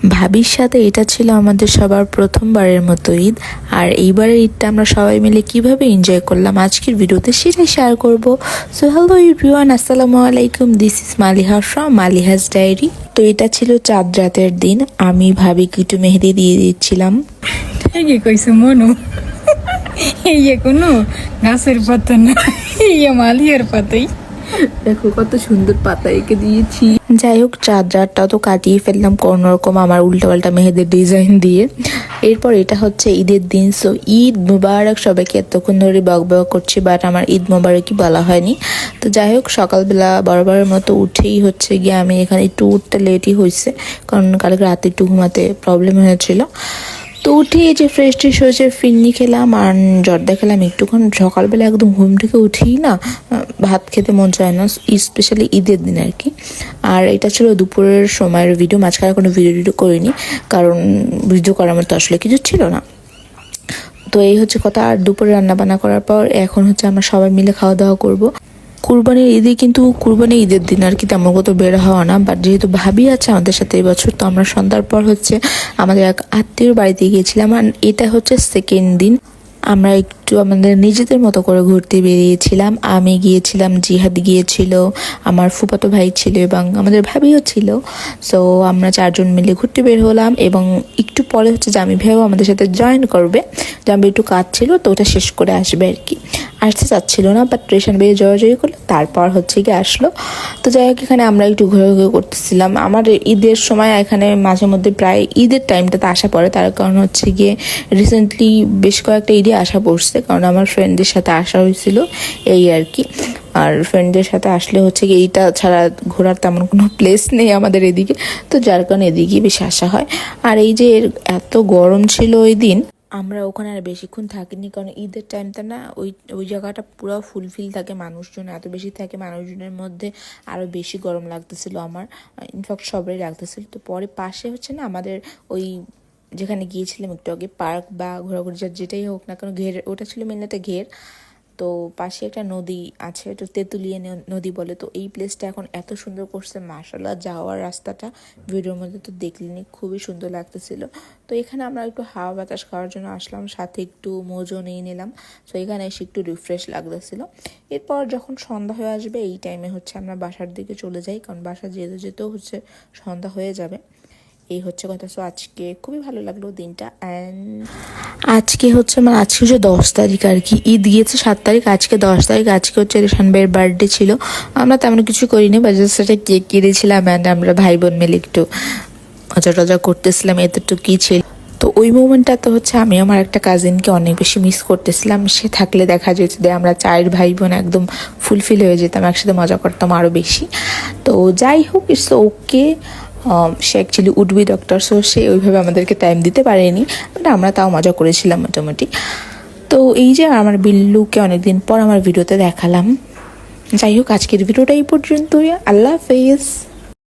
ভাবির সাথে এটা ছিল আমাদের সবার প্রথমবারের মতো ঈদ। আর এইবারের ঈদটা আমরা সবাই মিলে কিভাবে এনজয় করলাম আজকের ভিডিওতে সেটাই শেয়ার করব। সো হ্যালো এভরিওয়ান, আসসালামু আলাইকুম, this is Maliha from Maliha's diary. তো এটা ছিল চাঁদ রাতের দিন। আমি ভাবিকে একটু মেহেদি দিয়ে দিচ্ছিলাম। কি কইছে মনু, এই কোনো গাছের পাতা না, এই মালিয়ার পাতাই। দেখো কত সুন্দর পাতা এঁকে দিয়েছি। যাই হোক, চাঁদ রাতটাও তো কাটিয়ে ফেললাম কোনো রকম আমার উল্টোপাল্টা মেহেদের ডিজাইন দিয়ে। এরপর এটা হচ্ছে ঈদের দিন। সো ঈদ মুবারক সবাইকে। এতক্ষণ ধরে বক বক করছি, বাট আমার ঈদ মুবারকই বলা হয়নি। তো যাই হোক, সকালবেলা বরাবরের মতো উঠেই হচ্ছে গিয়ে আমি এখানে একটু উঠতে লেটই হয়েছে, কারণ কালকে রাতে একটু ঘুমাতে প্রবলেম হয়েছিল। তো উঠে এই যে ফ্রেশ ট্রেশ হয়েছে, ফিরনি খেলাম আর জর্দা খেলাম একটুক্ষণ। সকালবেলা একদম ঘুম থেকে উঠেই না ভাত খেতে মন চায় না, স্পেশালি ঈদের দিন আর কি। আর এটা ছিল দুপুরের সময়ের ভিডিও, মাঝখানে কোনো ভিডিও করিনি, কারণ ভিডিও করার মতো আসলে কিছু ছিল না। তো এই হচ্ছে কথা। আর দুপুরে রান্না বান্না করার পর এখন হচ্ছে আমরা সবাই মিলে খাওয়া দাওয়া করবো। কুরবানির ঈদে কিন্তু কুরবানি ঈদের দিন আর কি তেমন কত বের হওয়া না, বাট যেহেতু ভাবি আছে আমাদের সাথে এবছর, তো আমরা সন্ধ্যার পর হচ্ছে আমাদের এক আত্মীয়র বাড়িতে গিয়েছিলাম। আর এটা হচ্ছে সেকেন্ড দিন। আমরা একটু আমাদের নিজেদের মতো করে ঘুরতে বেরিয়েছিলাম। আমি গিয়েছিলাম, জিহাদ গিয়েছিল, আমার ফুফাতো ভাই ছিল এবং আমাদের ভাবিও ছিল। সো আমরা চারজন মিলে ঘুরতে বের হলাম এবং একটু পরে হচ্ছে জামি ভাইও আমাদের সাথে জয়েন করবে। জামি একটু কাজ ছিল, তো ওটা শেষ করে আসবে আর কি। আসতে চাচ্ছিল না, বাট স্টেশন বেরিয়ে জড়াজড়ি করলো, তারপর হচ্ছে গিয়ে আসলো। তো যাই হোক, এখানে আমরা একটু ঘোরাঘুরি করতেছিলাম। আমার ঈদের সময় এখানে মাঝে মধ্যে প্রায় ঈদের টাইমটাতে আসা পড়ে, তার কারণ হচ্ছে গিয়ে রিসেন্টলি বেশ কয়েকটা ঈদে আসা পড়ছে, কারণ আমার ফ্রেন্ডদের সাথে আসা হয়েছিল এই আর কি। আর ফ্রেন্ডদের সাথে আসলে হচ্ছে কি এইটা ছাড়া ঘোরার তেমন কোনো প্লেস নেই আমাদের এদিকে, তো যার কারণে এদিকেই বেশি আসা হয়। আর এই যে এত গরম ছিল ওই দিন, আমরা ওখানে আর বেশিক্ষণ থাকিনি, কারণ ঈদের টাইমটা না ওই ওই জায়গাটা পুরো ফুলফিল থাকে, মানুষজন এত বেশি থাকে, মানুষজনের মধ্যে আরও বেশি গরম লাগতেছিল আমার, ইনফ্যাক্ট সবাই লাগতেছিল। তো পরে পাশে হচ্ছে না আমাদের ওই যেখানে গিয়েছিলাম একটু আগে, পার্ক বা ঘোরাঘুরি যেটাই হোক না কেন, ঘের ওটা ছিল মেনলি একটা ঘের। তো পাশে একটা নদী আছে, এটা তেঁতুলিয়া নদী বলে। তো এই প্লেসটা এখন এত সুন্দর করছে, মাশাআল্লাহ। যাওয়ার রাস্তাটা ভিডিওর মধ্যে তো দেখলেনি, খুবই সুন্দর লাগতেছিল। তো এখানে আমরা একটু হাওয়া বাতাস খাওয়ার জন্য আসলাম, সাথে একটু মজো নিয়ে নিলাম। তো এখানে এসে একটু রিফ্রেশ লাগতেছিল। এরপর যখন সন্ধ্যা হয়ে আসবে এই টাইমে হচ্ছে আমরা বাসার দিকে চলে যাই, কারণ বাসা যেতে যেতেও হচ্ছে সন্ধ্যা হয়ে যাবে। এই হচ্ছে কথা। সো আজকে খুবই ভালো লাগলো দিনটা। অ্যান্ড আজকে হচ্ছে 10 তারিখ আর কি, ঈদ গিয়েছে 7 তারিখ, আজকে 10 তারিখ। আজকে হচ্ছে রেশান ভাইয়ের বার্থডে ছিল। আমরা তেমন কিছু করিনি, জাস্ট একটা কেক কিনেছিলাম অ্যান্ড আমরা ভাই বোন মিলে একটু মজা টজা করতেছিলাম, এতটুকুই ছিল। তো ওই মোমেন্টটাতে হচ্ছে আমি আমার একটা কাজিনকে অনেক বেশি মিস করতেছিলাম। সে থাকলে দেখা যেত যে আমরা 4 ভাই বোন একদম ফুলফিল হয়ে যেতাম, একসাথে মজা করতাম আরও বেশি। তো যাই হোক, ইটস ওকে। সে অ্যাকচুয়ালি উডবি ডক্টর, সো সে ওইভাবে আমাদেরকে টাইম দিতে পারেনি, বাট আমরা তাও মজা করেছিলাম মোটামুটি। তো এই যে আমার বিল্লুকে অনেকদিন পর আমার ভিডিওতে দেখালাম। যাই হোক, আজকের ভিডিওটা এই পর্যন্তই। আল্লাহ হাফেজ।